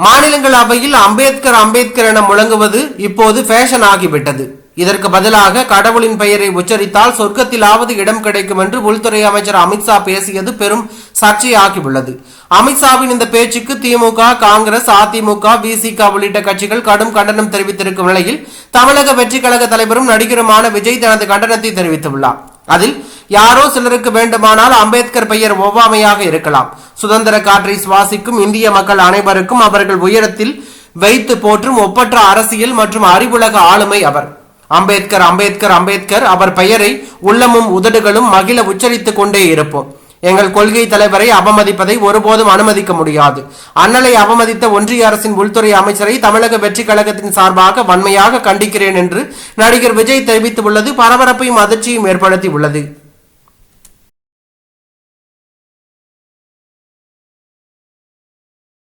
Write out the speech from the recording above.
மாநிலங்களவையில் அம்பேத்கர் அம்பேத்கர் என முழங்குவது இப்போது ஃபேஷன் ஆகிவிட்டது. இதற்கு பதிலாக கடவுளின் பெயரை உச்சரித்தால் சொர்க்கத்திலாவது இடம் கிடைக்கும் என்று உள்துறை அமைச்சர் அமித்ஷா பேசியது பெரும் சர்ச்சையாகியுள்ளது. அமித்ஷாவின் இந்த பேச்சுக்கு திமுக, காங்கிரஸ், அதிமுக, விசிக உள்ளிட்ட கட்சிகள் கடும் கண்டனம் தெரிவித்திருக்கும் நிலையில் தமிழக வெற்றி கழக தலைவரும் நடிகருமான விஜய் தனது கண்டனத்தை தெரிவித்துள்ளார். அதில் யாரோ சிலருக்கு வேண்டுமானால் அம்பேத்கர் பெயர் ஒவ்வாமையாக இருக்கலாம். சுதந்திர காற்றை சுவாசிக்கும் இந்திய மக்கள் அனைவருக்கும் அவர்கள் உயரத்தில் வைத்து போற்றும் ஒப்பற்ற அரசியல் மற்றும் அறிவுலக ஆளுமை அவர். அம்பேத்கர் அம்பேத்கர் அம்பேத்கர் அவர் பெயரை உள்ளமும் உதடுகளும் மகிழ உச்சரித்துக் கொண்டே இருப்போம். எங்கள் கொள்கை தலைவரை அவமதிப்பதை ஒருபோதும் அனுமதிக்க முடியாது. அண்ணலை அவமதித்த ஒன்றிய அரசின் உள்துறை அமைச்சரை தமிழக வெற்றி கழகத்தின் சார்பாக வன்மையாக கண்டிக்கிறேன் என்று நடிகர் விஜய் தெரிவித்துள்ளது பரபரப்பையும் அதிர்ச்சியும் ஏற்படுத்தி உள்ளது.